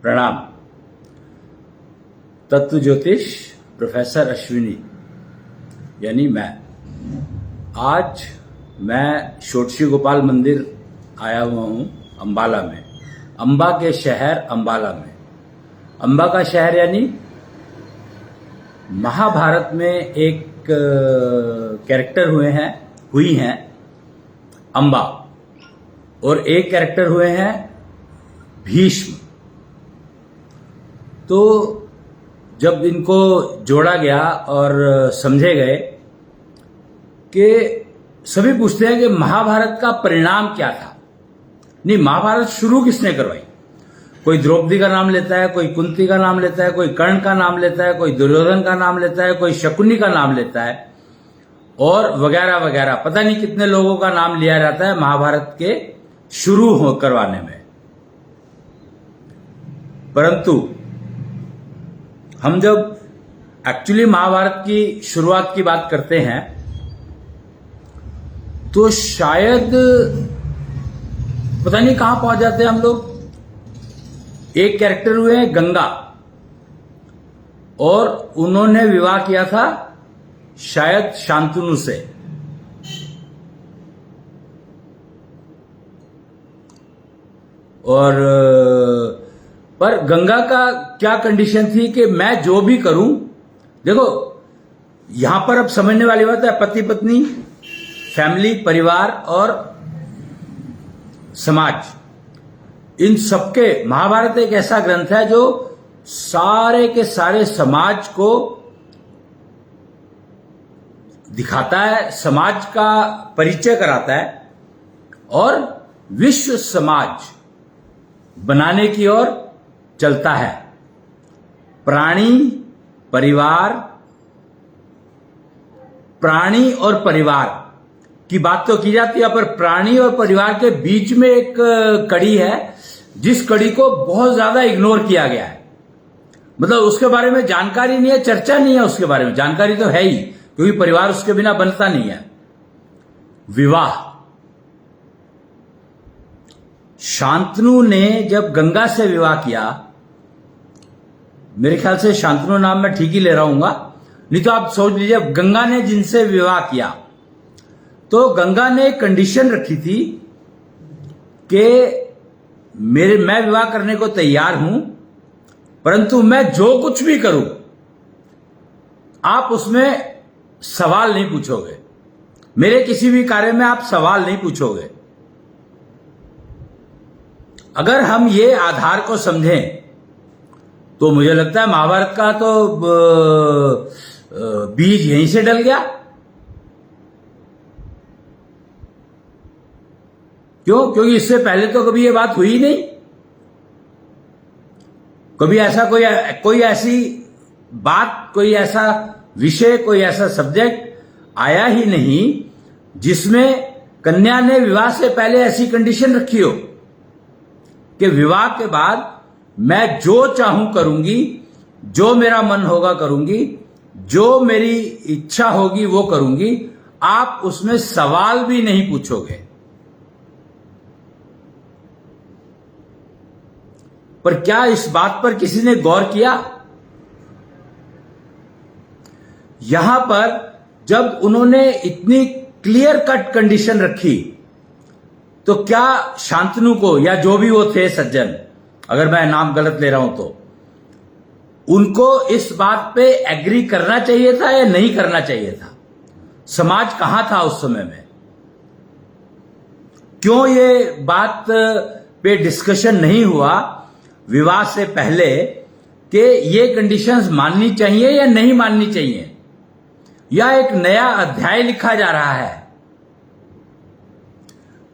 प्रणाम। तत्व ज्योतिष प्रोफेसर अश्विनी यानी आज मैं षोडशी गोपाल मंदिर आया हुआ हूं अंबाला में, अंबा के शहर अंबाला में। अंबा का शहर यानी महाभारत में एक कैरेक्टर हुई हैं अंबा, और एक कैरेक्टर हुए हैं भीष्म। तो जब इनको जोड़ा गया और समझे गए कि सभी पूछते हैं कि महाभारत का परिणाम क्या था। नहीं, महाभारत शुरू किसने करवाई? कोई द्रौपदी का नाम लेता है, कोई कुंती का नाम लेता है, कोई कर्ण का नाम लेता है, कोई दुर्योधन का नाम लेता है, कोई शकुनी का नाम लेता है, और वगैरह वगैरह पता नहीं कितने लोगों का नाम लिया जाता है महाभारत के शुरू करवाने में। परंतु हम जब एक्चुअली महाभारत की शुरुआत की बात करते हैं तो शायद पता नहीं कहां पहुंच जाते हैं हम लोग। एक कैरेक्टर हुए हैं गंगा, और उन्होंने विवाह किया था शायद शांतनु से। और पर गंगा का क्या कंडीशन थी कि मैं जो भी करूं, देखो यहां पर अब समझने वाली बात है, पति पत्नी, फैमिली, परिवार और समाज, इन सबके महाभारत एक ऐसा ग्रंथ है जो सारे के सारे समाज को दिखाता है, समाज का परिचय कराता है और विश्व समाज बनाने की ओर चलता है। प्राणी और परिवार की बात तो की जाती है, पर प्राणी और परिवार के बीच में एक कड़ी है जिस कड़ी को बहुत ज्यादा इग्नोर किया गया है। मतलब उसके बारे में जानकारी नहीं है, चर्चा नहीं है उसके बारे में। जानकारी तो है ही, क्योंकि परिवार उसके बिना बनता नहीं है। विवाह। शांतनु ने जब गंगा से विवाह किया, मेरे ख्याल से शांतनु नाम मैं ठीक ही ले रहा हूंगा, नहीं तो आप सोच लीजिए, गंगा ने जिनसे विवाह किया तो गंगा ने एक कंडीशन रखी थी कि मैं विवाह करने को तैयार हूं, परंतु मैं जो कुछ भी करूं आप उसमें सवाल नहीं पूछोगे, मेरे किसी भी कार्य में आप सवाल नहीं पूछोगे। अगर हम ये आधार को समझें तो मुझे लगता है महाभारत का तो बीज यहीं से डल गया। क्यों? क्योंकि इससे पहले तो कभी ये बात हुई नहीं, कभी ऐसा कोई ऐसी बात, कोई ऐसा विषय, कोई ऐसा सब्जेक्ट आया ही नहीं जिसमें कन्या ने विवाह से पहले ऐसी कंडीशन रखी हो कि विवाह के बाद मैं जो चाहूं करूंगी, जो मेरा मन होगा करूंगी, जो मेरी इच्छा होगी वो करूंगी, आप उसमें सवाल भी नहीं पूछोगे। पर क्या इस बात पर किसी ने गौर किया? यहां पर जब उन्होंने इतनी क्लियर कट कंडीशन रखी तो क्या शांतनु को, या जो भी वो थे सज्जन, अगर मैं नाम गलत ले रहा हूं तो, उनको इस बात पे एग्री करना चाहिए था या नहीं करना चाहिए था? समाज कहां था उस समय में? क्यों ये बात पे डिस्कशन नहीं हुआ विवाह से पहले कि ये कंडीशंस माननी चाहिए या नहीं माननी चाहिए, या एक नया अध्याय लिखा जा रहा है?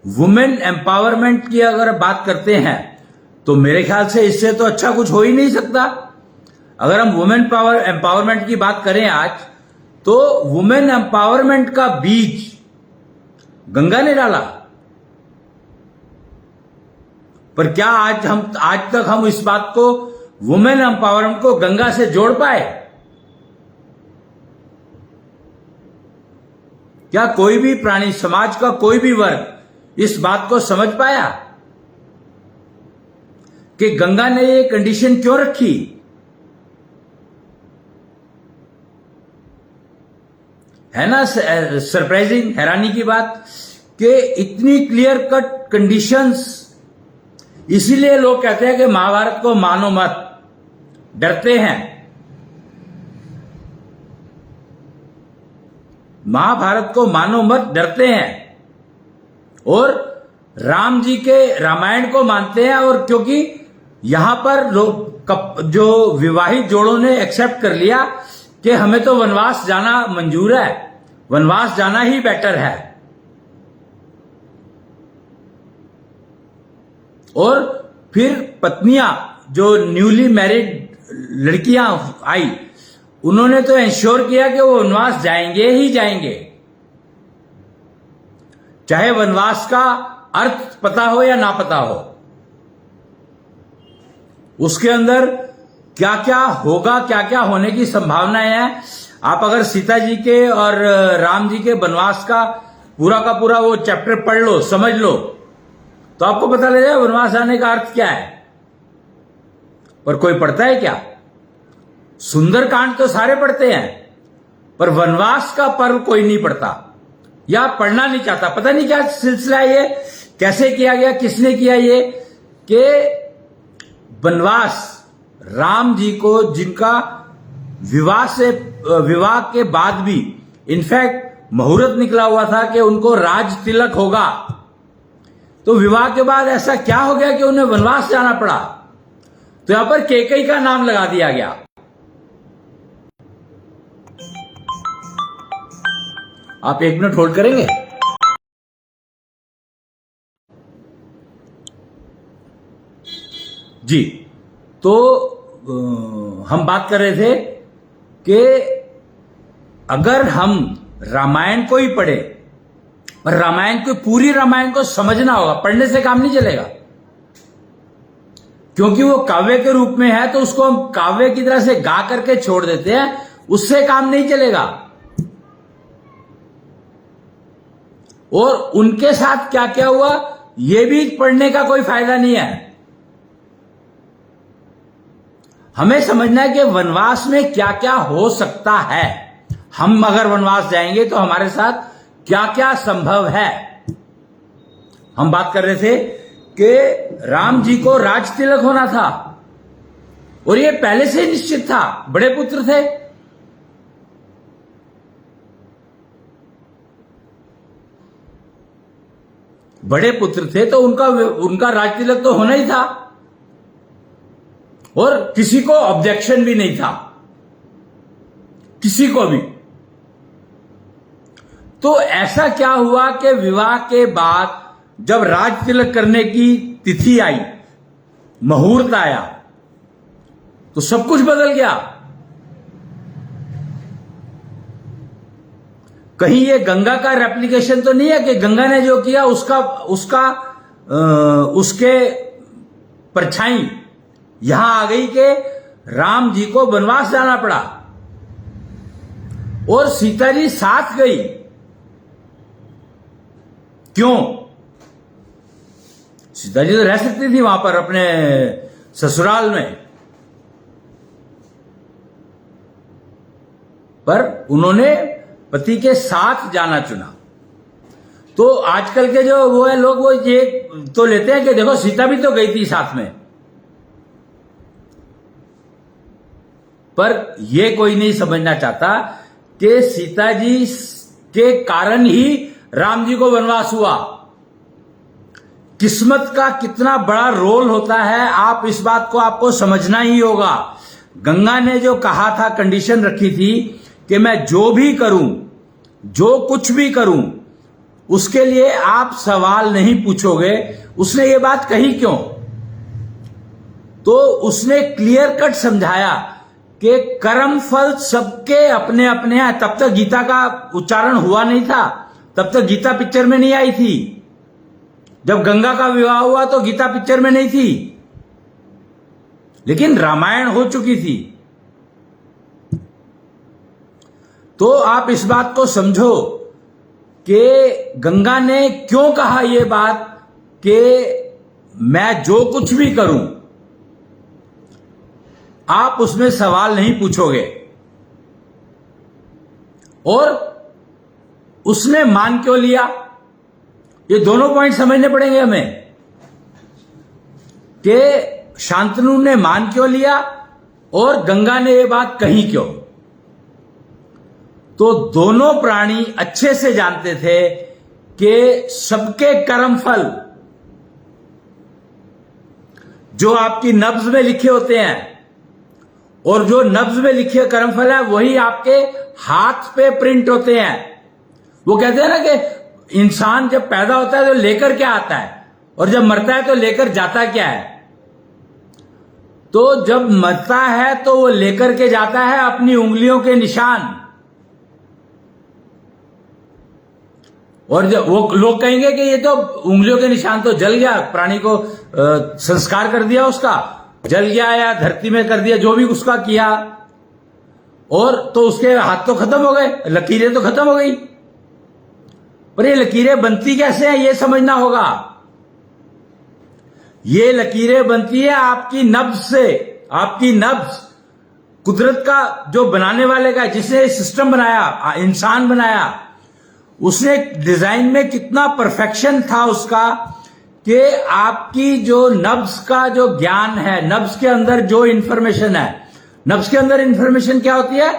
वुमेन एम्पावरमेंट की अगर बात करते हैं तो मेरे ख्याल से इससे तो अच्छा कुछ हो ही नहीं सकता। अगर हम वुमेन एम्पावरमेंट की बात करें आज, तो वुमेन एम्पावरमेंट का बीज गंगा ने डाला। पर क्या आज तक हम इस बात को, वुमेन एम्पावरमेंट को गंगा से जोड़ पाए? क्या कोई भी प्राणी, समाज का कोई भी वर्ग इस बात को समझ पाया कि गंगा ने ये कंडीशन क्यों रखी। है ना सरप्राइजिंग, हैरानी की बात कि इतनी क्लियर कट कंडीशंस। इसीलिए लोग कहते हैं कि महाभारत को मानो मत, डरते हैं। महाभारत को मानो मत, डरते हैं और राम जी के रामायण को मानते हैं। और क्योंकि यहां पर लोग जो विवाहित जोड़ों ने एक्सेप्ट कर लिया कि हमें तो वनवास जाना मंजूर है, वनवास जाना ही बेटर है। और फिर पत्नियां जो न्यूली मैरिड लड़कियां आई, उन्होंने तो इंश्योर किया कि वो वनवास जाएंगे ही जाएंगे, चाहे वनवास का अर्थ पता हो या ना पता हो, उसके अंदर क्या क्या होगा, क्या क्या होने की संभावनाएं हैं। आप अगर सीता जी के और राम जी के वनवास का पूरा वो चैप्टर पढ़ लो, समझ लो, तो आपको पता लग जाए वनवास आने का अर्थ क्या है। पर कोई पढ़ता है क्या? सुंदरकांड तो सारे पढ़ते हैं, पर वनवास का पर्व कोई नहीं पढ़ता या पढ़ना नहीं चाहता। पता नहीं क्या सिलसिला है ये, कैसे किया गया, किसने किया ये, कि वनवास राम जी को, जिनका विवाह के बाद भी इनफैक्ट मुहूर्त निकला हुआ था कि उनको राज तिलक होगा, तो विवाह के बाद ऐसा क्या हो गया कि उन्हें वनवास जाना पड़ा। तो यहां पर कैकेयी का नाम लगा दिया गया। आप 1 मिनट होल्ड करेंगे? जी, तो हम बात कर रहे थे कि अगर हम रामायण को ही पढ़े, पर रामायण को, पूरी रामायण को समझना होगा, पढ़ने से काम नहीं चलेगा, क्योंकि वो काव्य के रूप में है। तो उसको हम काव्य की तरह से गा करके छोड़ देते हैं, उससे काम नहीं चलेगा। और उनके साथ क्या क्या हुआ ये भी पढ़ने का कोई फायदा नहीं है। हमें समझना है कि वनवास में क्या क्या हो सकता है। हम अगर वनवास जाएंगे तो हमारे साथ क्या क्या संभव है। हम बात कर रहे थे कि राम जी को राज तिलक होना था और ये पहले से ही निश्चित था। बड़े पुत्र थे, बड़े पुत्र थे, तो उनका राज तिलक तो होना ही था और किसी को ऑब्जेक्शन भी नहीं था, किसी को भी। तो ऐसा क्या हुआ कि विवाह के बाद जब राज तिलक करने की तिथि आई, मुहूर्त आया, तो सब कुछ बदल गया। कहीं ये गंगा का रेप्लिकेशन तो नहीं है कि गंगा ने जो किया उसके परछाई यहां आ गई कि राम जी को वनवास जाना पड़ा और सीता जी साथ गई। क्यों? सीता जी तो रह सकती थी वहां पर अपने ससुराल में, पर उन्होंने पति के साथ जाना चुना। तो आजकल के जो वो है लोग, वो ये तो लेते हैं कि देखो सीता भी तो गई थी साथ में, पर ये कोई नहीं समझना चाहता कि सीता जी के कारण ही राम जी को वनवास हुआ। किस्मत का कितना बड़ा रोल होता है, आप इस बात को आपको समझना ही होगा। गंगा ने जो कहा था, कंडीशन रखी थी कि मैं जो भी करूं, जो कुछ भी करूं, उसके लिए आप सवाल नहीं पूछोगे। उसने ये बात कही क्यों? तो उसने क्लियर कट समझाया कि कर्म फल सबके अपने अपने हैं। तब तक गीता का उच्चारण हुआ नहीं था, तब तक गीता पिक्चर में नहीं आई थी। जब गंगा का विवाह हुआ तो गीता पिक्चर में नहीं थी, लेकिन रामायण हो चुकी थी। तो आप इस बात को समझो कि गंगा ने क्यों कहा यह बात कि मैं जो कुछ भी करूं, आप उसमें सवाल नहीं पूछोगे। और उसने मान क्यों लिया, ये दोनों पॉइंट समझने पड़ेंगे हमें कि शांतनु ने मान क्यों लिया और गंगा ने ये बात कही क्यों। तो दोनों प्राणी अच्छे से जानते थे कि सबके कर्मफल जो आपकी नब्ज में लिखे होते हैं, और जो नब्ज में लिखे कर्मफल है वही आपके हाथ पे प्रिंट होते हैं। वो कहते हैं ना कि इंसान जब पैदा होता है तो लेकर क्या आता है, और जब मरता है तो लेकर जाता क्या है। तो जब मरता है तो वो लेकर के जाता है अपनी उंगलियों के निशान। और जब वो लोग कहेंगे कि ये तो उंगलियों के निशान तो जल गया, प्राणी को संस्कार कर दिया, उसका जल गया या धरती में कर दिया, जो भी उसका किया, और तो उसके हाथ तो खत्म हो गए, लकीरें तो खत्म हो गई। पर ये लकीरें बनती कैसे हैं ये समझना होगा। ये लकीरें बनती है आपकी नब्ज से। आपकी नब्ज कुदरत का जो बनाने वाले का, जिसने सिस्टम बनाया, इंसान बनाया, उसने डिजाइन में कितना परफेक्शन था उसका कि आपकी जो नब्ज का जो ज्ञान है, नब्ज के अंदर जो इंफॉर्मेशन है, नब्ज के अंदर इंफॉर्मेशन क्या होती है,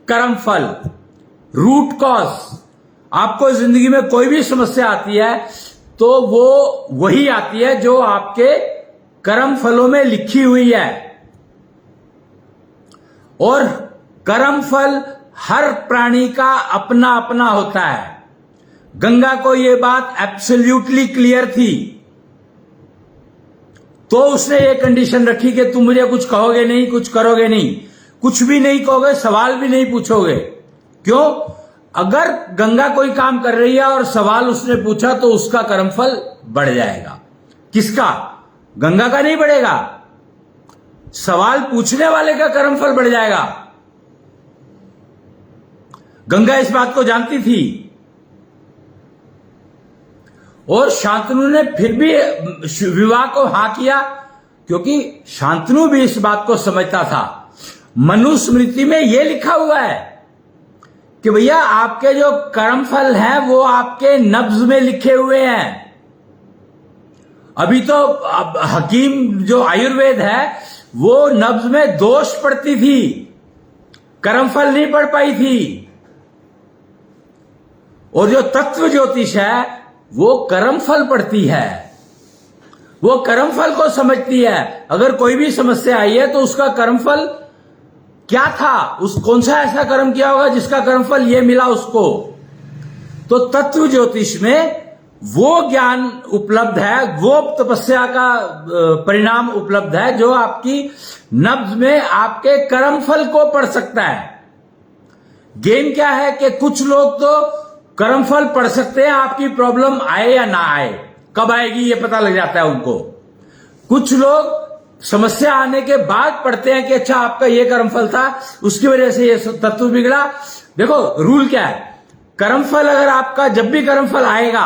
कर्मफल, रूट कॉज। आपको जिंदगी में कोई भी समस्या आती है तो वो वही आती है जो आपके कर्म फलों में लिखी हुई है। और कर्म फल हर प्राणी का अपना अपना होता है। गंगा को यह बात एब्सोल्युटली क्लियर थी, तो उसने ये कंडीशन रखी कि तुम मुझे कुछ कहोगे नहीं, कुछ करोगे नहीं, कुछ भी नहीं कहोगे, सवाल भी नहीं पूछोगे। क्यों? अगर गंगा कोई काम कर रही है और सवाल उसने पूछा तो उसका कर्मफल बढ़ जाएगा। किसका? गंगा का नहीं बढ़ेगा, सवाल पूछने वाले का कर्मफल बढ़ जाएगा। गंगा इस बात को जानती थी, और शांतनु ने फिर भी विवाह को हां किया, क्योंकि शांतनु भी इस बात को समझता था। मनुस्मृति में यह लिखा हुआ है कि भैया आपके जो कर्मफल हैं वो आपके नब्ज में लिखे हुए हैं। अभी तो हकीम जो आयुर्वेद है वो नब्ज में दोष पड़ती थी, कर्मफल नहीं पड़ पाई थी। और जो तत्व ज्योतिष है वो कर्मफल पड़ती है, वो कर्मफल को समझती है। अगर कोई भी समस्या आई है तो उसका कर्मफल क्या था, उस कौन सा ऐसा कर्म किया होगा जिसका कर्मफल ये मिला उसको। तो तत्व ज्योतिष में वो ज्ञान उपलब्ध है, वो तपस्या का परिणाम उपलब्ध है जो आपकी नब्ज में आपके कर्मफल को पढ़ सकता है। गेम क्या है कि कुछ लोग तो कर्मफल पढ़ सकते हैं, आपकी प्रॉब्लम आए या ना आए, कब आएगी ये पता लग जाता है उनको। कुछ लोग समस्या आने के बाद पढ़ते हैं कि अच्छा आपका ये कर्मफल था, उसकी वजह से ये तत्व बिगड़ा। देखो रूल क्या है, कर्मफल अगर आपका जब भी कर्मफल आएगा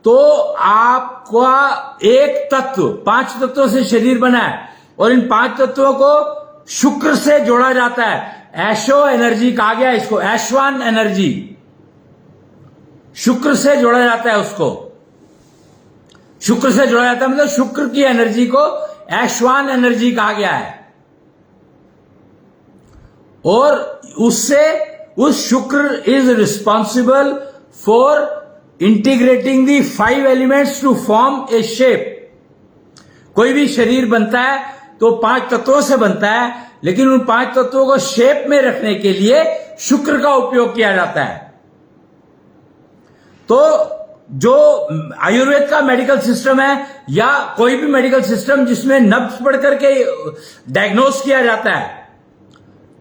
तो आपका एक तत्व, 5 तत्वों से शरीर बना है, और इन 5 तत्वों को शुक्र से जोड़ा जाता है। ऐशो एनर्जी कहा गया इसको, ऐश्वान एनर्जी, शुक्र से जोड़ा जाता है उसको। शुक्र से जोड़ा जाता है मतलब शुक्र की एनर्जी को ऐश्वान एनर्जी कहा गया है। और उससे उस शुक्र is responsible for integrating the 5 elements to form a shape. कोई भी शरीर बनता है तो 5 तत्वों से बनता है, लेकिन उन 5 तत्वों को शेप में रखने के लिए शुक्र का उपयोग किया जाता है। तो जो आयुर्वेद का मेडिकल सिस्टम है या कोई भी मेडिकल सिस्टम जिसमें नब्ज पढ़ करके डायग्नोस किया जाता है,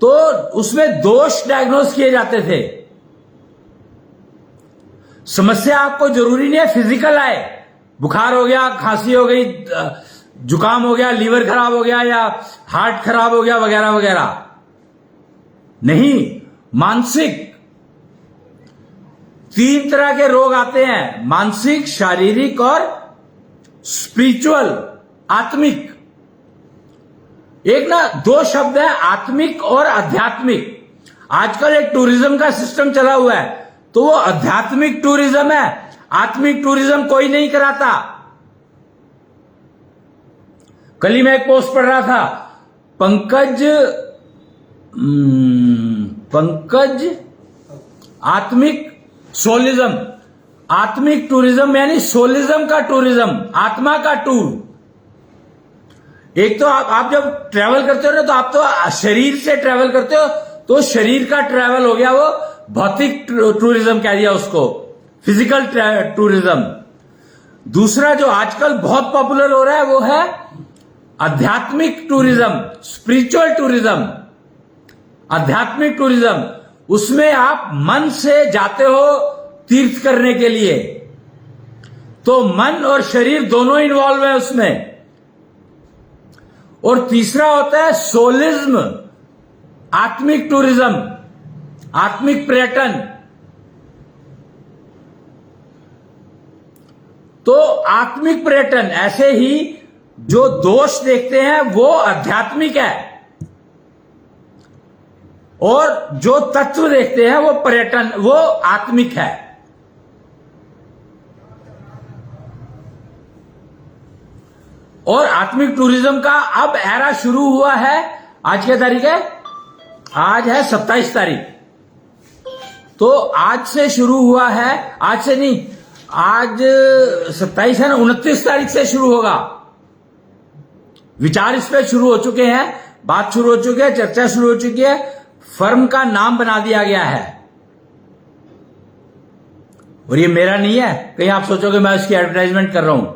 तो उसमें दोष डायग्नोस किए जाते थे। समस्या आपको जरूरी नहीं है फिजिकल आए, बुखार हो गया, खांसी हो गई, जुकाम हो गया, लीवर खराब हो गया या हार्ट खराब हो गया वगैरह वगैरह। नहीं, मानसिक 3 तरह के रोग आते हैं, मानसिक, शारीरिक और स्पिरिचुअल, आत्मिक। एक ना दो शब्द है, आत्मिक और आध्यात्मिक। आजकल एक टूरिज्म का सिस्टम चला हुआ है, तो वो आध्यात्मिक टूरिज्म है, आत्मिक टूरिज्म कोई नहीं कराता। कल ही मैं एक पोस्ट पढ़ रहा था, पंकज आत्मिक सोलिज्म, आत्मिक टूरिज्म यानी सोलिज्म का टूरिज्म, आत्मा का टूर। एक तो आप जब ट्रैवल करते हो ना, तो आप तो शरीर से ट्रैवल करते हो, तो शरीर का ट्रैवल हो गया, वो भौतिक टूरिज्म कह दिया उसको, फिजिकल टूरिज्म। दूसरा जो आजकल बहुत पॉपुलर हो रहा है वो है आध्यात्मिक टूरिज्म, स्पिरिचुअल टूरिज्म। आध्यात्मिक टूरिज्म, उसमें आप मन से जाते हो तीर्थ करने के लिए, तो मन और शरीर दोनों इन्वॉल्व है उसमें। और तीसरा होता है सोलिज्म, आत्मिक टूरिज्म, आत्मिक पर्यटन। तो आत्मिक पर्यटन, ऐसे ही जो दोष देखते हैं वो आध्यात्मिक है, और जो तत्व देखते हैं वो पर्यटन, वो आत्मिक है। और आत्मिक टूरिज्म का अब एरा शुरू हुआ है। आज क्या तारीख है? आज है 27 तारीख। तो आज से शुरू हुआ है, आज से नहीं, आज 27 है ना, 29 तारीख से शुरू होगा। विचार इस पे शुरू हो चुके हैं, बात शुरू हो चुकी है, चर्चा शुरू हो चुकी है, फर्म का नाम बना दिया गया है। और ये मेरा नहीं है, कहीं आप सोचोगे मैं उसकी एडवर्टाइजमेंट कर रहा हूं।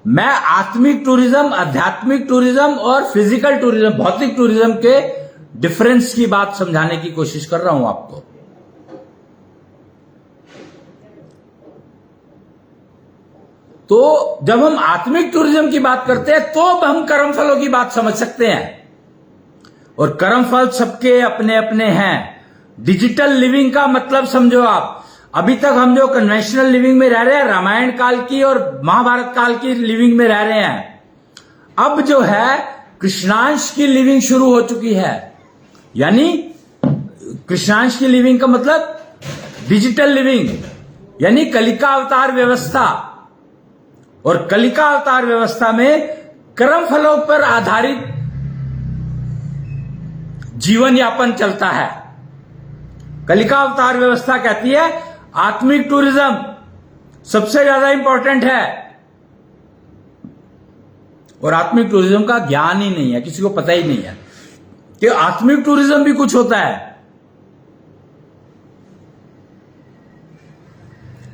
मैं आत्मिक टूरिज्म, आध्यात्मिक टूरिज्म और फिजिकल टूरिज्म, भौतिक टूरिज्म के डिफरेंस की बात समझाने की कोशिश कर रहा हूं आपको। तो जब हम आत्मिक टूरिज्म की बात करते हैं तो हम कर्म फलों की बात समझ सकते हैं, और कर्म फल सबके अपने अपने हैं। डिजिटल लिविंग का मतलब समझो आप। अभी तक हम जो कन्वेंशनल लिविंग में रह रहे हैं, रामायण काल की और महाभारत काल की लिविंग में रह रहे हैं। अब जो है कृष्णांश की लिविंग शुरू हो चुकी है, यानी कृष्णांश की लिविंग का मतलब डिजिटल लिविंग, यानी कलिका अवतार व्यवस्था। और कलिका अवतार व्यवस्था में कर्म फलों पर आधारित जीवन यापन चलता है। कलिका अवतार व्यवस्था कहती है आत्मिक टूरिज्म सबसे ज्यादा इंपॉर्टेंट है, और आत्मिक टूरिज्म का ज्ञान ही नहीं है, किसी को पता ही नहीं है कि आत्मिक टूरिज्म भी कुछ होता है।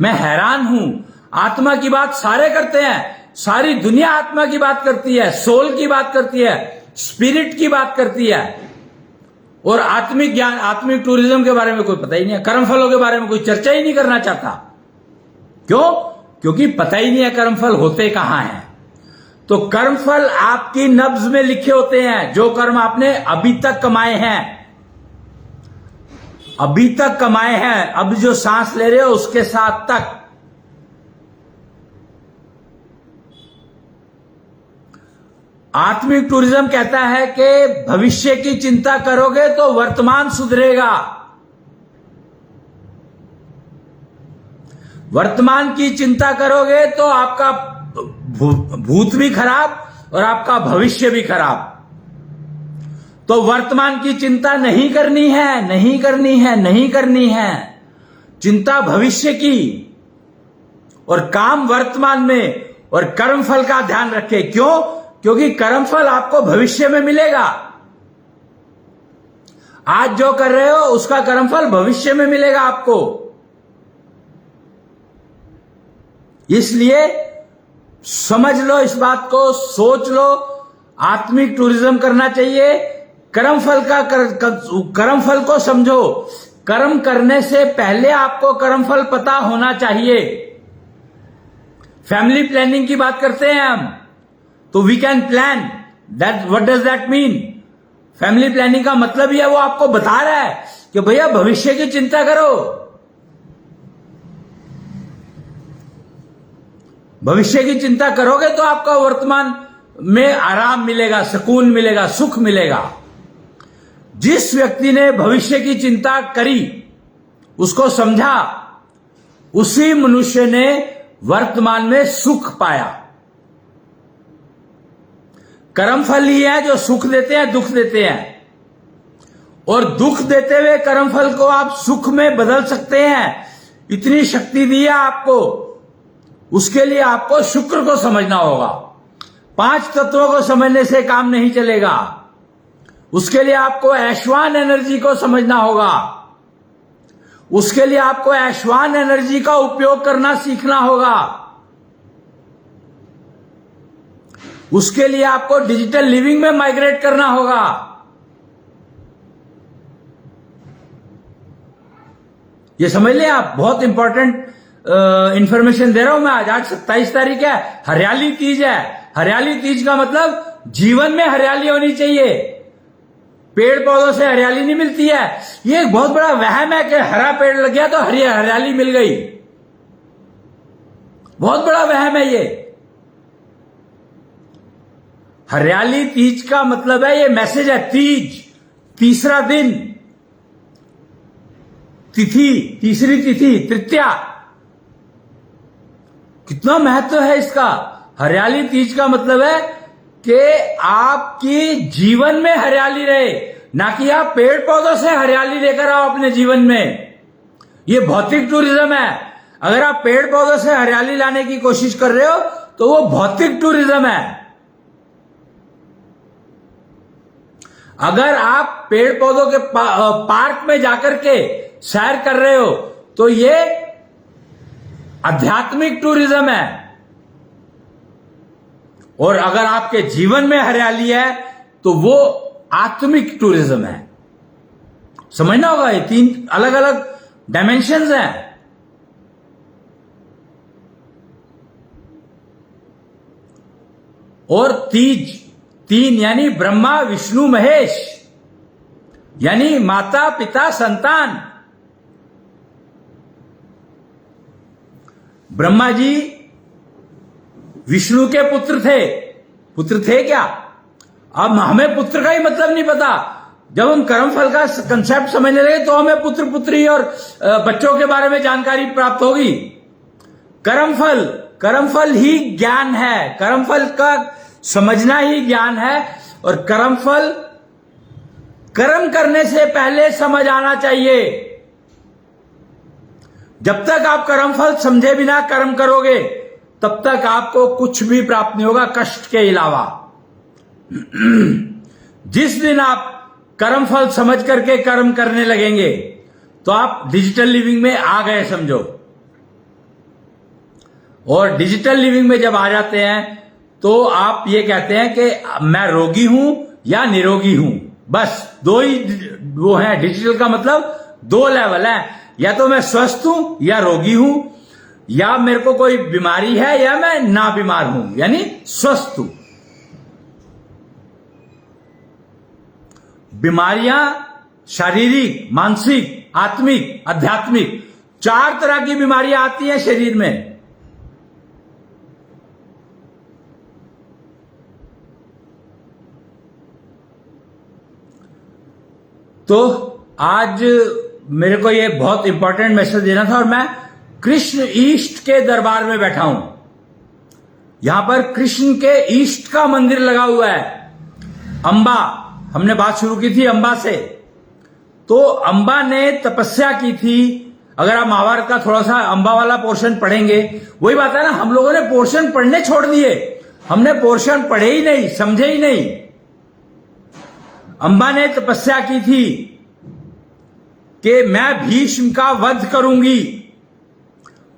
मैं हैरान हूं, आत्मा की बात सारे करते हैं, सारी दुनिया आत्मा की बात करती है, सोल की बात करती है, स्पिरिट की बात करती है, और आत्मिक ज्ञान, आत्मिक टूरिज्म के बारे में कोई पता ही नहीं है। कर्मफलों के बारे में कोई चर्चा ही नहीं करना चाहता। क्यों? क्योंकि पता ही नहीं है कर्मफल होते कहां हैं। तो कर्मफल आपकी नब्ज में लिखे होते हैं, जो कर्म आपने अभी तक कमाए हैं, अभी तक कमाए हैं, अब जो सांस ले रहे हो उसके साथ तक। आत्मिक टूरिज्म कहता है कि भविष्य की चिंता करोगे तो वर्तमान सुधरेगा, वर्तमान की चिंता करोगे तो आपका भूत भी खराब और आपका भविष्य भी खराब। तो वर्तमान की चिंता नहीं करनी है, नहीं करनी है, नहीं करनी है। चिंता भविष्य की और काम वर्तमान में, और कर्मफल का ध्यान रखें। क्यों? क्योंकि कर्मफल आपको भविष्य में मिलेगा। आज जो कर रहे हो उसका कर्मफल भविष्य में मिलेगा आपको। इसलिए समझ लो इस बात को, सोच लो, आत्मिक टूरिज्म करना चाहिए। कर्मफल को समझो। कर्म करने से पहले आपको कर्मफल पता होना चाहिए। फैमिली प्लानिंग की बात करते हैं हम, तो we can plan that. What does that mean? Family planning का मतलब ही है, वो आपको बता रहा है कि भैया भविष्य की चिंता करो। भविष्य की चिंता करोगे तो आपका वर्तमान में आराम मिलेगा, सुकून मिलेगा, सुख मिलेगा। जिस व्यक्ति ने भविष्य की चिंता करी, उसको समझा, उसी मनुष्य ने वर्तमान में सुख पाया। कर्मफल ही है जो सुख देते हैं, दुख देते हैं। और दुख देते हुए कर्मफल को आप सुख में बदल सकते हैं, इतनी शक्ति दी है आपको। उसके लिए आपको शुक्र को समझना होगा। 5 तत्वों को समझने से काम नहीं चलेगा। उसके लिए आपको ऐश्वान एनर्जी को समझना होगा। उसके लिए आपको ऐश्वान एनर्जी का उपयोग करना सीखना होगा। उसके लिए आपको डिजिटल लिविंग में माइग्रेट करना होगा। ये समझ लें आप, बहुत इंपॉर्टेंट इंफॉर्मेशन दे रहा हूं मैं आज 27 तारीख है, हरियाली तीज है। हरियाली तीज का मतलब जीवन में हरियाली होनी चाहिए। पेड़ पौधों से हरियाली नहीं मिलती है। ये एक बहुत बड़ा वहम है कि हरा पेड़ लग गया तो हरियाली मिल गई। बहुत बड़ा वहम है ये। हरियाली तीज का मतलब है, ये मैसेज है। तीज, तीसरा दिन, तिथि, तीसरी तिथि, तृतीया। कितना महत्व है इसका। हरियाली तीज का मतलब है कि आपकी जीवन में हरियाली रहे, ना कि आप पेड़ पौधों से हरियाली लेकर आओ अपने जीवन में। ये भौतिक टूरिज्म है। अगर आप पेड़ पौधों से हरियाली लाने की कोशिश कर रहे हो तो वो भौतिक टूरिज्म है। अगर आप पेड़ पौधों के पार्क में जाकर के सैर कर रहे हो तो ये आध्यात्मिक टूरिज्म है। और अगर आपके जीवन में हरियाली है तो वो आत्मिक टूरिज्म है। समझना होगा, ये 3 अलग अलग डायमेंशंस हैं। और तीज, 3 यानी ब्रह्मा विष्णु महेश, यानी माता पिता संतान। ब्रह्मा जी विष्णु के पुत्र थे क्या? अब हमें पुत्र का ही मतलब नहीं पता। जब हम कर्मफल का कंसेप्ट समझने लगे तो हमें पुत्र पुत्री और बच्चों के बारे में जानकारी प्राप्त होगी। कर्मफल ही ज्ञान है। कर्मफल का समझना ही ज्ञान है। और कर्मफल कर्म करने से पहले समझ आना चाहिए। जब तक आप कर्मफल समझे बिना कर्म करोगे तब तक आपको कुछ भी प्राप्त नहीं होगा, कष्ट के अलावा। जिस दिन आप कर्मफल समझ करके कर्म करने लगेंगे तो आप डिजिटल लिविंग में आ गए समझो। और डिजिटल लिविंग में जब आ जाते हैं तो आप ये कहते हैं कि मैं रोगी हूं या निरोगी हूं। बस 2 ही वो है। डिजिटल का मतलब 2 लेवल है, या तो मैं स्वस्थ हूं या रोगी हूं, या मेरे को कोई बीमारी है या मैं ना बीमार हूं, यानी स्वस्थ हूं। बीमारियां शारीरिक, मानसिक, आत्मिक, आध्यात्मिक, 4 तरह की बीमारियां आती हैं शरीर में। तो आज मेरे को ये बहुत इंपॉर्टेंट मैसेज देना था और मैं कृष्ण ईष्ट के दरबार में बैठा हूं। यहां पर कृष्ण के ईष्ट का मंदिर लगा हुआ है। अंबा, हमने बात शुरू की थी अंबा से। तो अंबा ने तपस्या की थी। अगर आप महाभारत का थोड़ा सा अंबा वाला पोर्शन पढ़ेंगे, वही बात है ना, हम लोगों ने पोर्शन पढ़ने छोड़ दिए। हमने पोर्शन पढ़े ही नहीं, समझे ही नहीं। अंबा ने तपस्या की थी कि मैं भीष्म का वध करूंगी,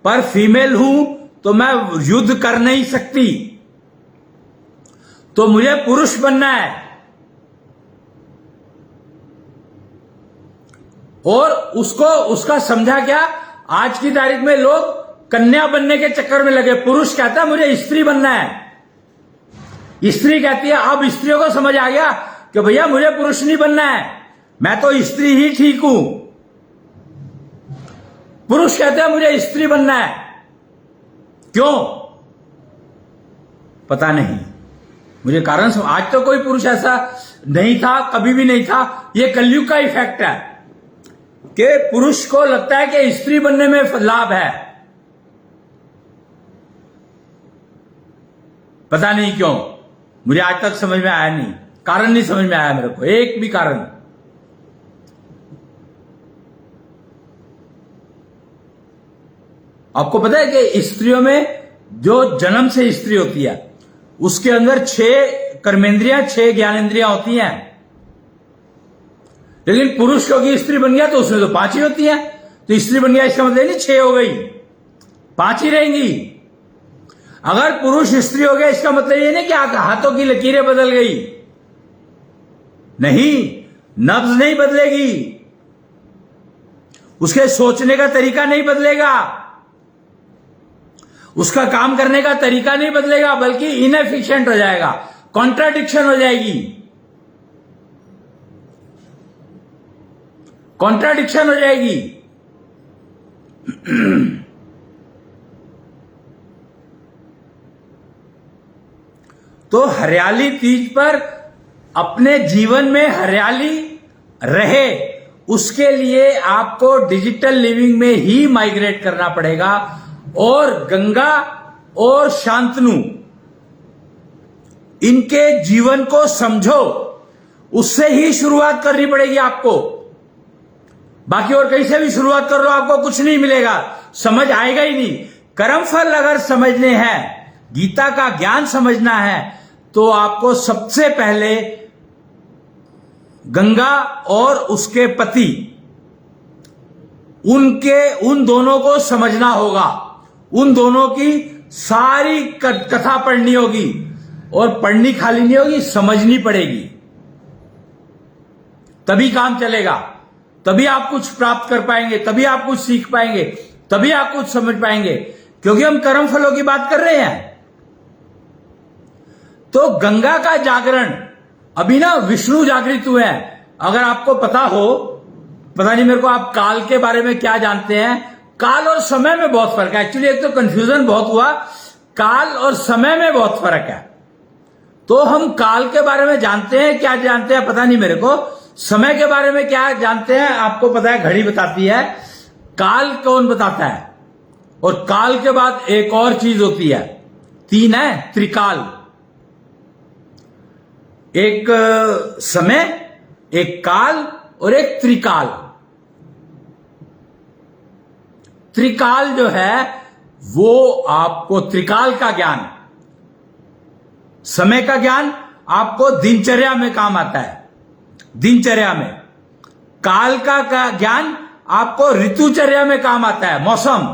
पर फीमेल हूं तो मैं युद्ध कर नहीं सकती, तो मुझे पुरुष बनना है। और उसका समझा क्या, आज की तारीख में लोग कन्या बनने के चक्कर में लगे। पुरुष कहता है मुझे स्त्री बनना है। स्त्री कहती है, अब स्त्रियों को समझ आ गया कि भैया मुझे पुरुष नहीं बनना है, मैं तो स्त्री ही ठीक हूं। पुरुष कहते हैं मुझे स्त्री बनना है। क्यों? पता नहीं। मुझे कारण आज तो कोई पुरुष ऐसा नहीं था, कभी भी नहीं था। ये कलयुग का इफेक्ट है कि पुरुष को लगता है कि स्त्री बनने में लाभ है, पता नहीं क्यों। मुझे आज तक समझ में आया नहीं, कारण नहीं समझ में आया मेरे को, एक भी कारण। आपको पता है कि स्त्रियों में जो जन्म से स्त्री होती है उसके अंदर 6 कर्मेंद्रियां, 6 ज्ञानेंद्रियां होती हैं, लेकिन पुरुष क्योंकि स्त्री बन गया तो उसमें तो 5 ही होती है। तो स्त्री बन गया इसका मतलब नहीं 6 हो गई, 5 ही रहेंगी। अगर पुरुष स्त्री हो गया इसका मतलब ये नहीं कि हाथों की लकीरें बदल गई, नहीं, नब्ज नहीं बदलेगी, उसके सोचने का तरीका नहीं बदलेगा, उसका काम करने का तरीका नहीं बदलेगा, बल्कि इनएफिशिएंट हो जाएगा, कॉन्ट्राडिक्शन हो जाएगी, कॉन्ट्राडिक्शन हो जाएगी। तो हरियाली तीज पर अपने जीवन में हरियाली रहे, उसके लिए आपको डिजिटल लिविंग में ही माइग्रेट करना पड़ेगा। और गंगा और शांतनु, इनके जीवन को समझो, उससे ही शुरुआत करनी पड़ेगी आपको। बाकी और कहीं से भी शुरुआत कर लो आपको कुछ नहीं मिलेगा, समझ आएगा ही नहीं। कर्मफल अगर समझने हैं, गीता का ज्ञान समझना है, तो आपको सबसे पहले गंगा और उसके पति, उन दोनों को समझना होगा, उन दोनों की सारी कथा पढ़नी होगी, और पढ़नी खाली नहीं होगी, समझनी पड़ेगी, तभी काम चलेगा, तभी आप कुछ प्राप्त कर पाएंगे, तभी आप कुछ सीख पाएंगे, तभी आप कुछ समझ पाएंगे। क्योंकि हम कर्म फलों की बात कर रहे हैं। तो गंगा का जागरण, अभी ना विष्णु जागृत हुए हैं। अगर आपको पता हो, पता नहीं मेरे को, आप काल के बारे में क्या जानते हैं? काल और समय में बहुत फर्क है। एक्चुअली एक तो कंफ्यूजन बहुत हुआ, काल और समय में बहुत फर्क है। तो हम काल के बारे में जानते हैं, क्या जानते हैं पता नहीं मेरे को। समय के बारे में क्या जानते हैं आपको पता है, घड़ी बताती है। काल कौन बताता है? और काल के बाद एक और चीज होती है, 3 है, त्रिकाल। एक समय, एक काल और एक त्रिकाल। त्रिकाल जो है वो आपको, त्रिकाल का ज्ञान, समय का ज्ञान आपको दिनचर्या में काम आता है, दिनचर्या में। काल का ज्ञान आपको ऋतुचर्या में काम आता है, मौसम,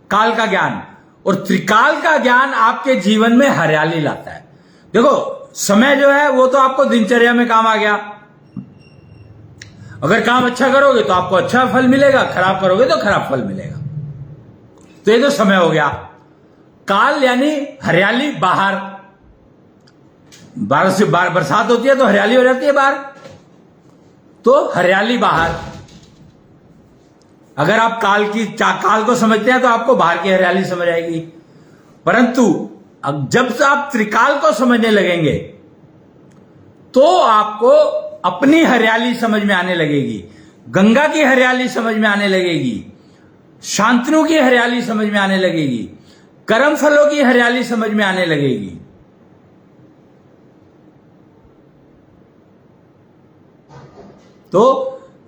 काल का ज्ञान। और त्रिकाल का ज्ञान आपके जीवन में हरियाली लाता है। देखो समय जो है वो तो आपको दिनचर्या में काम आ गया, अगर काम अच्छा करोगे तो आपको अच्छा फल मिलेगा, खराब करोगे तो खराब फल मिलेगा। तो ये तो समय हो गया। काल यानी हरियाली, बाहर, बारिश से बरसात होती है तो हरियाली हो जाती है बाहर, तो हरियाली बाहर। अगर आप काल को समझते हैं तो आपको बाहर की हरियाली समझ आएगी। परंतु अब जब से आप त्रिकाल को समझने लगेंगे तो आपको अपनी हरियाली समझ में आने लगेगी, गंगा की हरियाली समझ में आने लगेगी, शांतनु की हरियाली समझ में आने लगेगी, कर्म फलों की हरियाली समझ में आने लगेगी। तो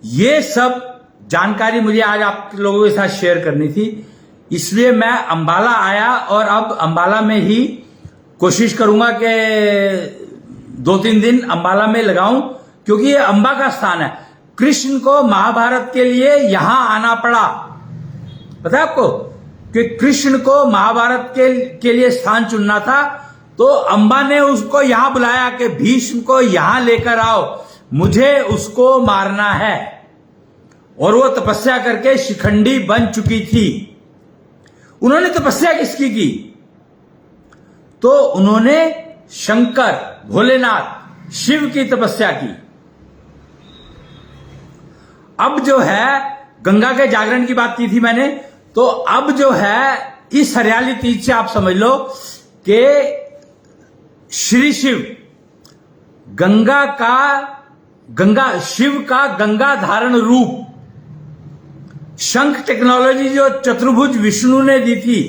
ये सब जानकारी मुझे आज आप लोगों के साथ शेयर करनी थी, इसलिए मैं अंबाला आया। और अब अंबाला में ही कोशिश करूंगा कि 2-3 दिन अंबाला में लगाऊं, क्योंकि ये अंबा का स्थान है। कृष्ण को महाभारत के लिए यहां आना पड़ा, पता है आपको, कि कृष्ण को महाभारत के लिए स्थान चुनना था, तो अंबा ने उसको यहां बुलाया कि भीष्म को यहां लेकर आओ, मुझे उसको मारना है। और वो तपस्या करके शिखंडी बन चुकी थी। उन्होंने तपस्या किसकी की? तो उन्होंने शंकर, भोलेनाथ, शिव की तपस्या की। अब जो है, गंगा के जागरण की बात की थी मैंने, तो अब जो है इस हरियाली तीज से आप समझ लो कि श्री शिव, शिव का गंगा धारण रूप, शंख टेक्नोलॉजी जो चतुर्भुज विष्णु ने दी थी,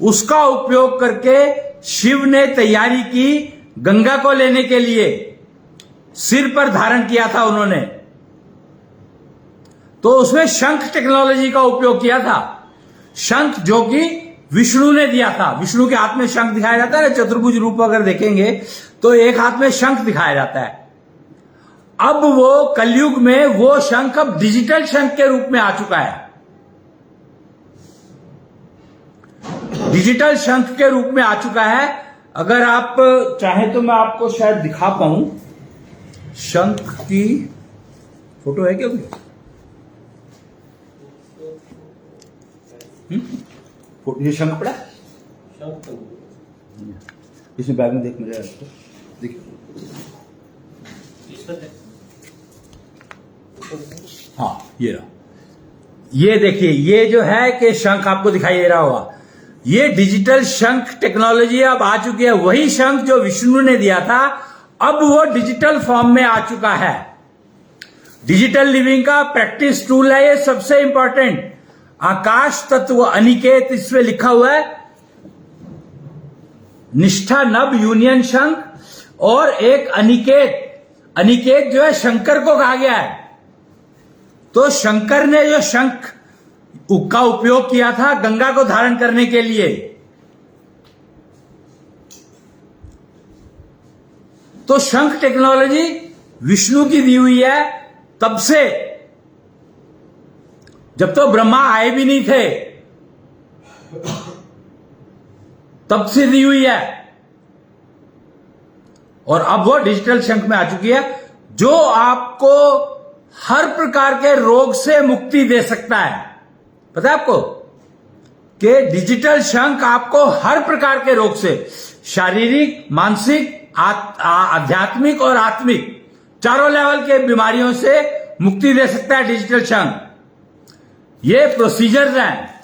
उसका उपयोग करके शिव ने तैयारी की गंगा को लेने के लिए। सिर पर धारण किया था उन्होंने, तो उसमें शंख टेक्नोलॉजी का उपयोग किया था। शंख जो कि विष्णु ने दिया था, विष्णु के हाथ में शंख दिखाया जाता है ना, चतुर्भुज रूप अगर देखेंगे तो एक हाथ में शंख दिखाया जाता है। अब वो कलयुग में वो शंख अब डिजिटल शंख के रूप में आ चुका है, डिजिटल शंख के रूप में आ चुका है। अगर आप चाहें तो मैं आपको शायद दिखा पाऊं, शंख की फोटो है क्या? ये शंख पड़ा, इसमें बैग में देख मेरे, देखिए, हाँ ये रहा, ये देखिए, ये जो है कि शंख आपको दिखाई दे रहा होगा, ये डिजिटल शंख टेक्नोलॉजी अब आ चुकी है। वही शंख जो विष्णु ने दिया था, अब वो डिजिटल फॉर्म में आ चुका है। डिजिटल लिविंग का प्रैक्टिस टूल है ये, सबसे इंपॉर्टेंट। आकाश तत्व अनिकेत, इसमें लिखा हुआ है निष्ठा नभ यूनियन शंख, और एक अनिकेत, अनिकेत जो है शंकर को कहा गया है। तो शंकर ने जो शंख का उपयोग किया था गंगा को धारण करने के लिए, तो शंख टेक्नोलॉजी विष्णु की दी हुई है तब से, जब तो ब्रह्मा आए भी नहीं थे तब से दी हुई है, और अब वो डिजिटल शंख में आ चुकी है, जो आपको हर प्रकार के रोग से मुक्ति दे सकता है। पता है आपको कि डिजिटल शंख आपको हर प्रकार के रोग से, शारीरिक, मानसिक, आध्यात्मिक और आत्मिक, चारों लेवल के बीमारियों से मुक्ति दे सकता है डिजिटल शंख। ये प्रोसीजर्स हैं,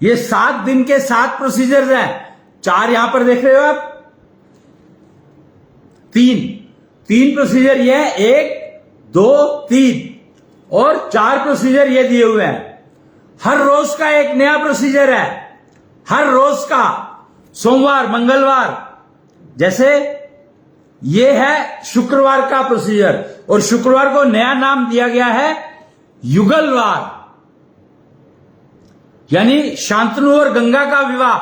ये 7 दिन के 7 प्रोसीजर्स हैं। 4 यहां पर देख रहे हो आप, 3 प्रोसीजर ये है, 1, 2, 3 और 4 प्रोसीजर ये दिए हुए हैं। हर रोज का एक नया प्रोसीजर है, हर रोज का, सोमवार, मंगलवार, जैसे ये है शुक्रवार का प्रोसीजर, और शुक्रवार को नया नाम दिया गया है युगलवार, यानी शांतनु और गंगा का विवाह।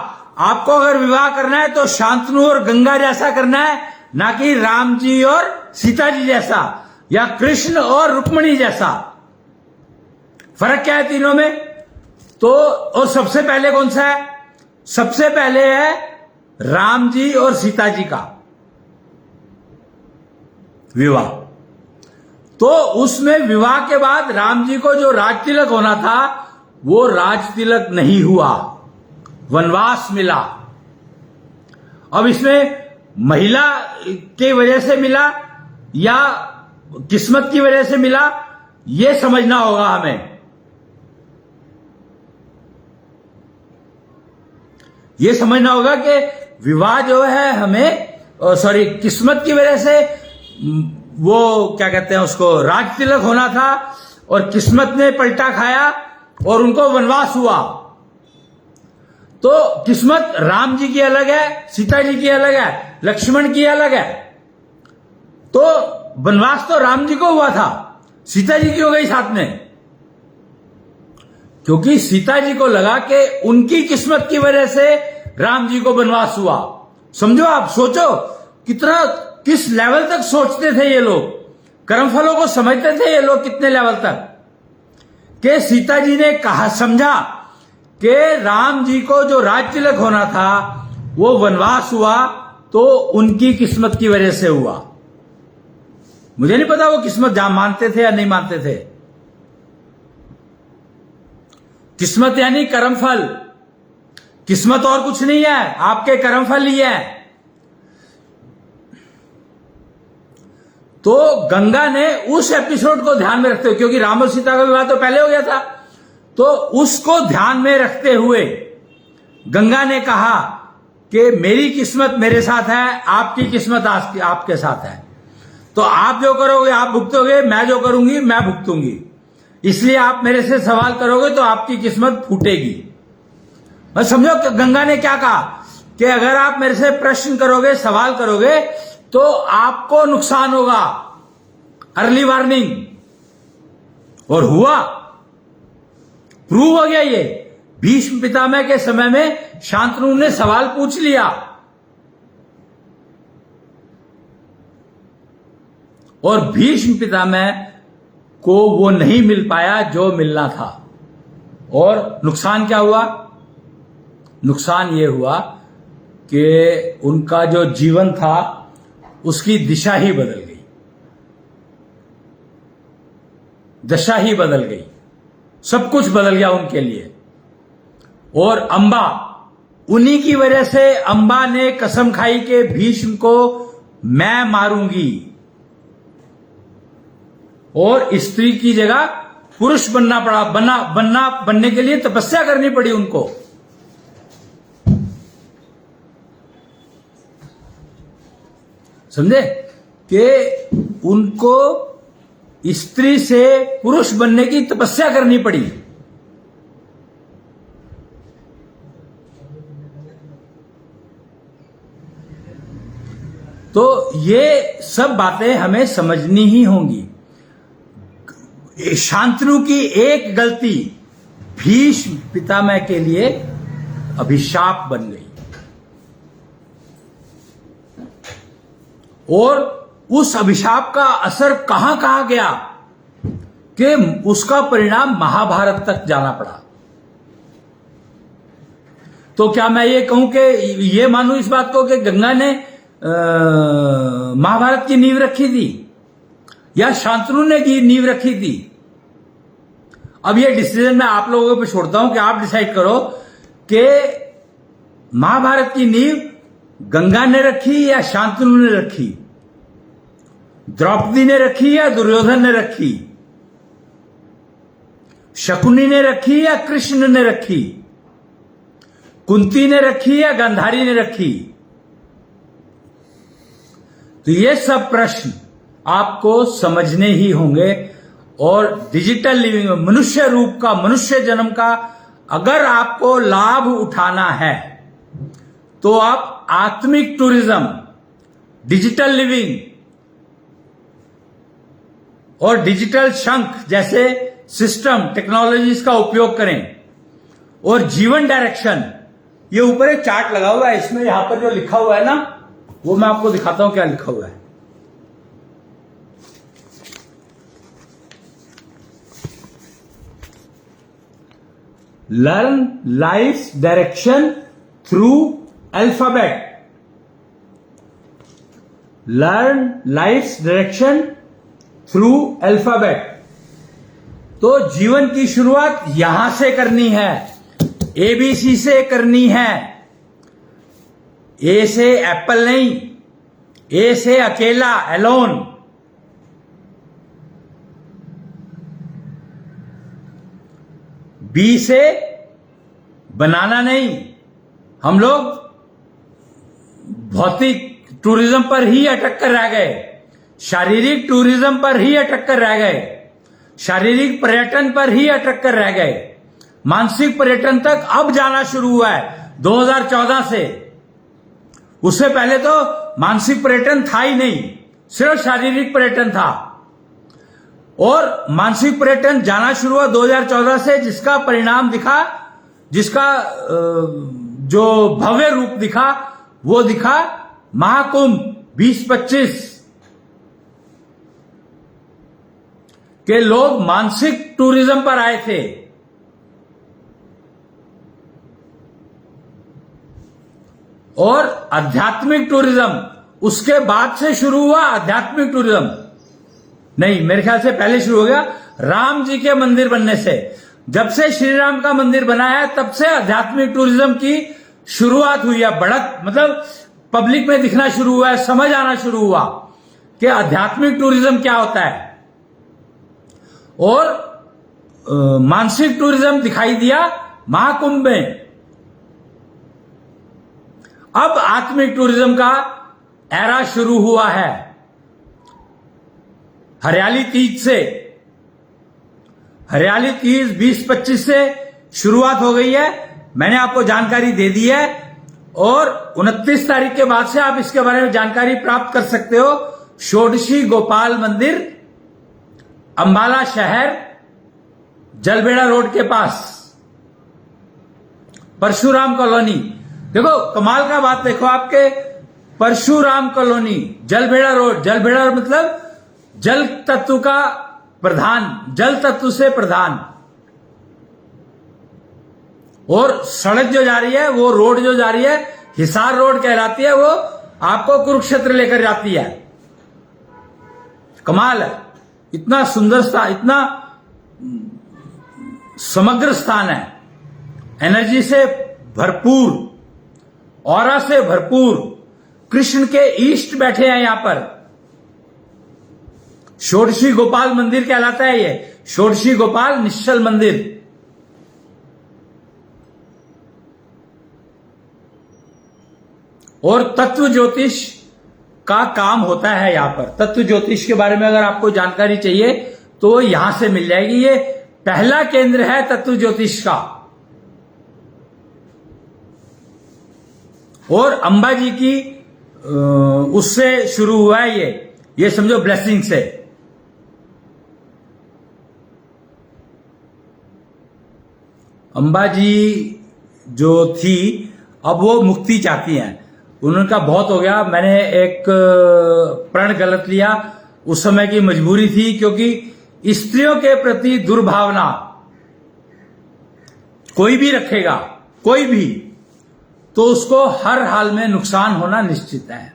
आपको अगर विवाह करना है तो शांतनु और गंगा जैसा करना है, ना कि राम जी और सीता जी जैसा, या कृष्ण और रुक्मिणी जैसा। फर्क क्या है तीनों में? तो और सबसे पहले कौन सा है? सबसे पहले है राम जी और सीता जी का विवाह। तो उसमें विवाह के बाद राम जी को जो राज तिलक होना था वो राज तिलक नहीं हुआ, वनवास मिला। अब इसमें महिला की वजह से मिला या किस्मत की वजह से मिला, यह समझना होगा हमें। यह समझना होगा कि विवाह जो है हमें किस्मत की वजह से, वो क्या कहते हैं उसको, राज तिलक होना था, और किस्मत ने पलटा खाया और उनको वनवास हुआ। तो किस्मत राम जी की अलग है, सीता जी की अलग है, लक्ष्मण की अलग है। तो वनवास तो राम जी को हुआ था, सीता जी की हो गई साथ में, क्योंकि सीता जी को लगा कि उनकी किस्मत की वजह से राम जी को वनवास हुआ। समझो, आप सोचो कितना, किस लेवल तक सोचते थे ये लोग, कर्मफलों को समझते थे ये लोग कितने लेवल तक, कि सीता जी ने कहा, समझा कि राम जी को जो राज तिलक होना था वो वनवास हुआ तो उनकी किस्मत की वजह से हुआ। मुझे नहीं पता वो किस्मत मानते थे या नहीं मानते थे। किस्मत यानी कर्मफल, किस्मत और कुछ नहीं है, आपके कर्मफल ही है। तो गंगा ने उस एपिसोड को ध्यान में रखते हुए, क्योंकि राम और सीता का विवाह तो पहले हो गया था, तो उसको ध्यान में रखते हुए गंगा ने कहा कि मेरी किस्मत मेरे साथ है, आपकी किस्मत आपके साथ है। तो आप जो करोगे आप भुगतोगे, मैं जो करूंगी मैं भुगतूंगी। इसलिए आप मेरे से सवाल करोगे तो आपकी किस्मत फूटेगी। बस समझो कि गंगा ने क्या कहा कि अगर आप मेरे से प्रश्न करोगे, सवाल करोगे तो आपको नुकसान होगा। Early warning. और हुआ, प्रूव हो गया। ये भीष्म पितामह के समय में शांतनु ने सवाल पूछ लिया और भीष्म पितामह को वो नहीं मिल पाया जो मिलना था। और नुकसान क्या हुआ? नुकसान ये हुआ कि उनका जो जीवन था उसकी दिशा ही बदल गई, दशा ही बदल गई, सब कुछ बदल गया उनके लिए। और अंबा, उन्हीं की वजह से अंबा ने कसम खाई कि भीष्म को मैं मारूंगी और स्त्री की जगह पुरुष बनना पड़ा। बनने के लिए तपस्या करनी पड़ी उनको। समझे कि उनको स्त्री से पुरुष बनने की तपस्या करनी पड़ी। तो ये सब बातें हमें समझनी ही होंगी। शांतनु की एक गलती भीष्म पितामह के लिए अभिशाप बन गई और उस अभिशाप का असर कहां कहां गया कि उसका परिणाम महाभारत तक जाना पड़ा। तो क्या मैं ये कहूं कि ये मानूं इस बात को कि गंगा ने महाभारत की नींव रखी थी या शांतनु ने की नींव रखी थी? अब ये डिसीजन मैं आप लोगों पे छोड़ता हूं कि आप डिसाइड करो कि महाभारत की नींव गंगा ने रखी या शांतनु ने रखी, द्रौपदी ने रखी या दुर्योधन ने रखी, शकुनी ने रखी या कृष्ण ने रखी, कुंती ने रखी या गांधारी ने रखी? तो ये सब प्रश्न आपको समझने ही होंगे। और डिजिटल लिविंग में मनुष्य रूप का, मनुष्य जन्म का अगर आपको लाभ उठाना है तो आप आत्मिक टूरिज्म, डिजिटल लिविंग और डिजिटल शंख जैसे सिस्टम, टेक्नोलॉजीज का उपयोग करें। और जीवन डायरेक्शन, ये ऊपर एक चार्ट लगा हुआ है, इसमें यहां पर जो लिखा हुआ है ना, वो मैं आपको दिखाता हूं क्या लिखा हुआ है। Learn life's direction through alphabet. Learn life's direction through alphabet. तो जीवन की शुरुआत यहां से करनी है, एबीसी से करनी है। ए से एप्पल नहीं, ए से अकेला, एलोन। बी से बनाना नहीं। हम लोग भौतिक टूरिज्म पर ही अटक कर रह गए, शारीरिक टूरिज्म पर ही अटक कर रह गए, शारीरिक पर्यटन पर ही अटक कर रह गए। मानसिक पर्यटन तक अब जाना शुरू हुआ है 2014 से। उससे पहले तो मानसिक पर्यटन था ही नहीं, सिर्फ शारीरिक पर्यटन था। और मानसिक पर्यटन जाना शुरू हुआ 2014 से, जिसका परिणाम दिखा, जिसका जो भव्य रूप दिखा, वो दिखा महाकुंभ 2025 के लोग मानसिक टूरिज्म पर आए थे। और आध्यात्मिक टूरिज्म उसके बाद से शुरू हुआ। आध्यात्मिक टूरिज्म नहीं, मेरे ख्याल से पहले शुरू हो गया राम जी के मंदिर बनने से। जब से श्री राम का मंदिर बना है तब से आध्यात्मिक टूरिज्म की शुरुआत हुई है। बढ़त मतलब पब्लिक में दिखना शुरू हुआ है, समझ आना शुरू हुआ कि आध्यात्मिक टूरिज्म क्या होता है। और मानसिक टूरिज्म दिखाई दिया महाकुंभ में। अब आत्मिक टूरिज्म का एरा शुरू हुआ है। हरियाली तीज 20-25 से शुरुआत हो गई है। मैंने आपको जानकारी दे दी है और 29 तारीख के बाद से आप इसके बारे में जानकारी प्राप्त कर सकते हो। षोडशी गोपाल मंदिर, अंबाला शहर, जलबेड़ा रोड के पास, परशुराम कॉलोनी। देखो कमाल का बात, देखो आपके परशुराम कॉलोनी, जलबेड़ा रोड। जलबेड़ा मतलब जल तत्व का प्रधान, जल तत्व से प्रधान। और सड़क जो जा रही है, वो रोड जो जा रही है, हिसार रोड कहलाती है। वो आपको कुरुक्षेत्र लेकर जाती है। कमाल है, इतना सुंदर स्थान, इतना समग्र स्थान है, एनर्जी से भरपूर, ऑरा से भरपूर। कृष्ण के ईष्ट बैठे हैं यहां पर। षोडशी गोपाल मंदिर कहलाता है ये, षोडशी गोपाल निश्चल मंदिर। और तत्व ज्योतिष का काम होता है यहां पर। तत्व ज्योतिष के बारे में अगर आपको जानकारी चाहिए तो यहां से मिल जाएगी। ये पहला केंद्र है तत्व ज्योतिष का। और अंबा जी की उससे शुरू हुआ है ये समझो ब्लेसिंग से। अंबा जी जो थी, अब वो मुक्ति चाहती हैं। उनका बहुत हो गया, मैंने एक प्रण गलत लिया, उस समय की मजबूरी थी, क्योंकि स्त्रियों के प्रति दुर्भावना कोई भी रखेगा, कोई भी, तो उसको हर हाल में नुकसान होना निश्चित है।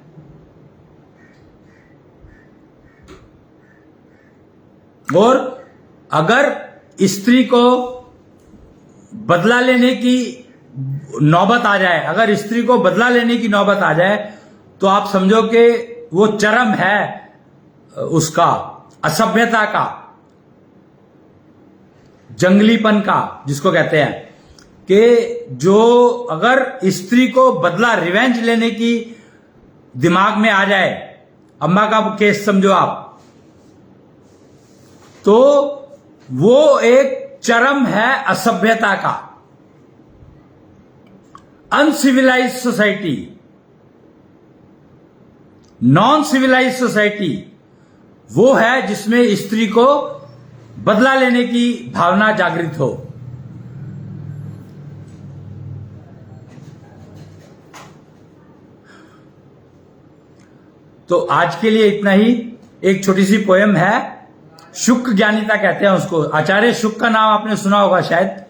और अगर स्त्री को बदला लेने की नौबत आ जाए, अगर स्त्री को बदला लेने की नौबत आ जाए, तो आप समझो कि वो चरम है उसका, असभ्यता का, जंगलीपन का, जिसको कहते हैं कि जो अगर स्त्री को बदला, रिवेंज लेने की दिमाग में आ जाए, अम्मा का केस समझो आप, तो वो एक चरम है असभ्यता का। Uncivilise society, non civilise society वो है जिसमें स्त्री को बदला लेने की भावना जागृत हो। तो आज के लिए इतना ही। एक छोटी सी पोयम है, शुक ज्ञानिता कहते हैं उसको। आचार्य शुक का नाम आपने सुना होगा शायद।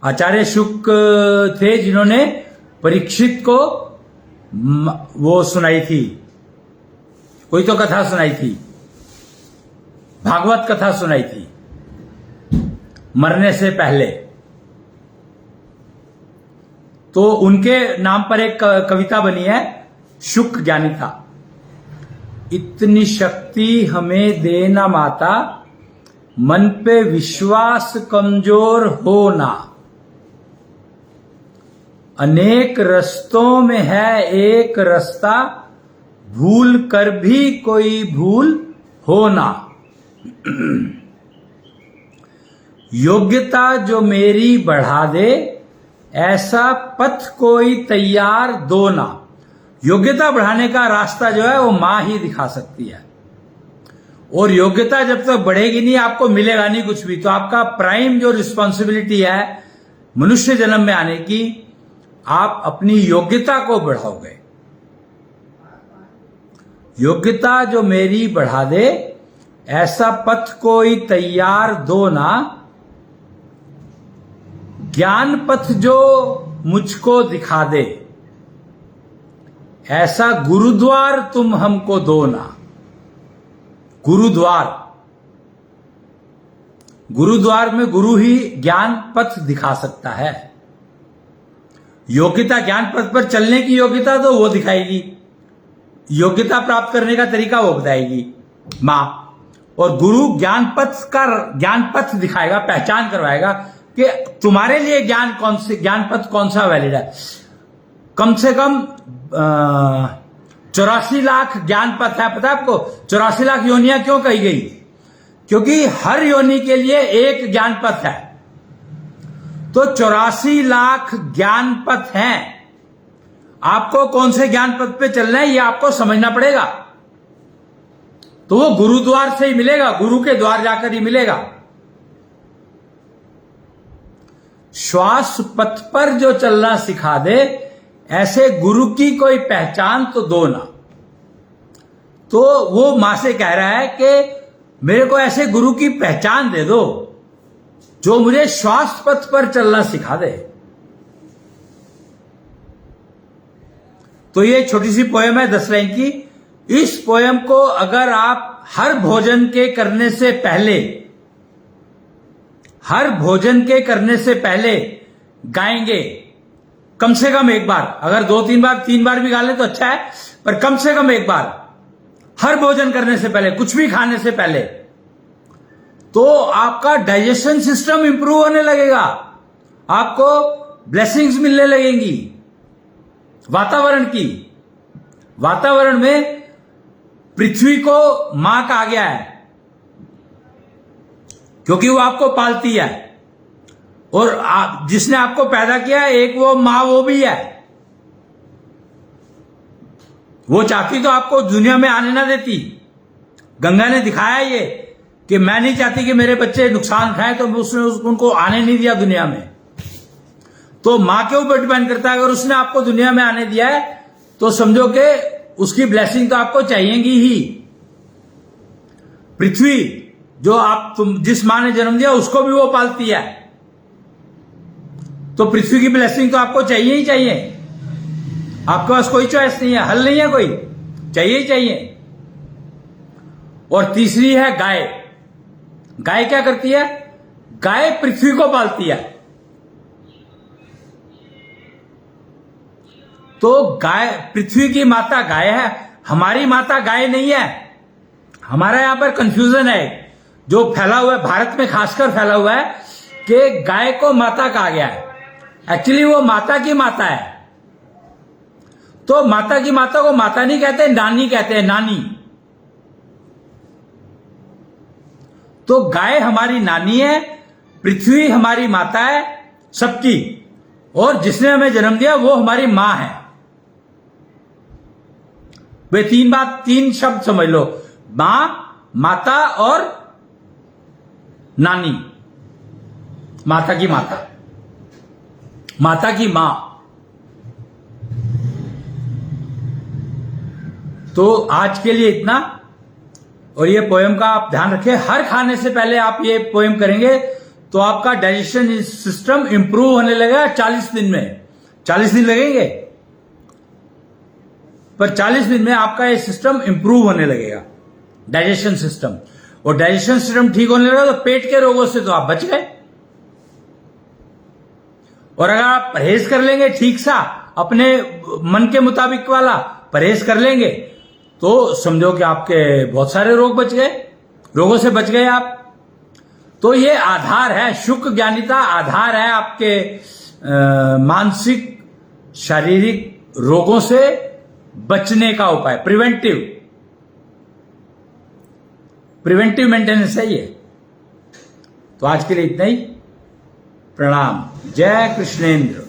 आचार्य शुक थे जिन्होंने परीक्षित को वो सुनाई थी, कोई तो कथा सुनाई थी, भागवत कथा सुनाई थी मरने से पहले। तो उनके नाम पर एक कविता बनी है, शुक ज्ञानिता। इतनी शक्ति हमें देना माता, मन पे विश्वास कमजोर हो ना। अनेक रस्तों में है एक रास्ता, भूल कर भी कोई भूल हो ना। योग्यता जो मेरी बढ़ा दे, ऐसा पथ कोई तैयार दो ना। योग्यता बढ़ाने का रास्ता जो है वो मां ही दिखा सकती है। और योग्यता जब तक बढ़ेगी नहीं, आपको मिलेगा नहीं कुछ भी। तो आपका प्राइम जो रिस्पॉन्सिबिलिटी है मनुष्य जन्म में आने की, आप अपनी योग्यता को बढ़ाओगे। योग्यता जो मेरी बढ़ा दे, ऐसा पथ कोई तैयार दो ना। ज्ञान पथ जो मुझको दिखा दे, ऐसा गुरुद्वार तुम हमको दो ना। गुरुद्वार, गुरुद्वार में गुरु ही ज्ञान पथ दिखा सकता है। योग्यता, ज्ञान पथ पर चलने की योग्यता तो वो दिखाएगी, योग्यता प्राप्त करने का तरीका वो बताएगी मां। और गुरु ज्ञान पथ का, ज्ञान पथ दिखाएगा, पहचान करवाएगा। कि तुम्हारे लिए ज्ञान पथ कौन सा वैलिड है। कम से कम 84 लाख ज्ञान पथ है। पता है आपको 84 लाख योनियां क्यों कही गई? क्योंकि हर योनि के लिए एक ज्ञान पथ है। तो 84 लाख ज्ञान पथ हैं। आपको कौन से ज्ञान पथ पे चलना है ये आपको समझना पड़ेगा। तो वो गुरुद्वार से ही मिलेगा, गुरु के द्वार जाकर ही मिलेगा। श्वास पथ पर जो चलना सिखा दे, ऐसे गुरु की कोई पहचान तो दो ना। तो वो मां से कह रहा है कि मेरे को ऐसे गुरु की पहचान दे दो जो मुझे श्वास पथ पर चलना सिखा दे। तो ये छोटी सी पोयम है 10 लाइन की। इस पोयम को अगर आप हर भोजन के करने से पहले गाएंगे, कम से कम एक बार, अगर 2-3 बार 3 बार भी गा लें तो अच्छा है, पर कम से कम एक बार हर भोजन करने से पहले, कुछ भी खाने से पहले, तो आपका डाइजेशन सिस्टम इंप्रूव होने लगेगा। आपको ब्लेसिंग्स मिलने लगेंगी वातावरण की। वातावरण में पृथ्वी को मां कहा गया है क्योंकि वो आपको पालती है, और जिसने आपको पैदा किया है एक वो मां वो भी है। वो चाहती तो आपको दुनिया में आने ना देती। गंगा ने दिखाया ये कि मैं नहीं चाहती कि मेरे बच्चे नुकसान खाएं, तो उसने उनको आने नहीं दिया दुनिया में। तो मां के ऊपर डिपेंड करता है। अगर उसने आपको दुनिया में आने दिया है तो समझो कि उसकी ब्लेसिंग तो आपको चाहिएगी ही। पृथ्वी जो जिस मां ने जन्म दिया उसको भी वो पालती है, तो पृथ्वी की ब्लेसिंग तो आपको चाहिए ही चाहिए। आपके पास कोई चॉइस नहीं है, हल नहीं है कोई, चाहिए ही चाहिए। और तीसरी है गाय। गाय क्या करती है? गाय पृथ्वी को पालती है। तो गाय, पृथ्वी की माता गाय है, हमारी माता गाय नहीं है। हमारा यहां पर कंफ्यूजन है जो फैला हुआ है, भारत में खासकर फैला हुआ है कि गाय को माता कहा गया है। एक्चुअली वो माता की माता है। तो माता की माता को माता नहीं कहते, नानी कहते हैं, नानी। तो गाय हमारी नानी है, पृथ्वी हमारी माता है सबकी, और जिसने हमें जन्म दिया वो हमारी मां है। वे 3 शब्द समझ लो, मां, माता और नानी। माता की माता, माता की मां। तो आज के लिए इतना। और ये पोएम का आप ध्यान रखें, हर खाने से पहले आप ये पोएम करेंगे तो आपका डाइजेशन सिस्टम इंप्रूव होने लगेगा 40 दिन में। 40 दिन लगेंगे, पर 40 दिन में आपका ये सिस्टम इंप्रूव होने लगेगा, डाइजेशन सिस्टम। और डाइजेशन सिस्टम ठीक होने लगेगा तो पेट के रोगों से तो आप बच गए। और अगर आप परहेज कर लेंगे ठीक सा, अपने मन के मुताबिक वाला परहेज कर लेंगे, तो समझो कि आपके बहुत सारे रोग बच गए, रोगों से बच गए आप। तो ये आधार है, शुक ज्ञानिता आधार है आपके मानसिक शारीरिक रोगों से बचने का उपाय। प्रिवेंटिव मेंटेनेंस है ये। तो आज के लिए इतना ही। प्रणाम। जय कृष्णेंद्र।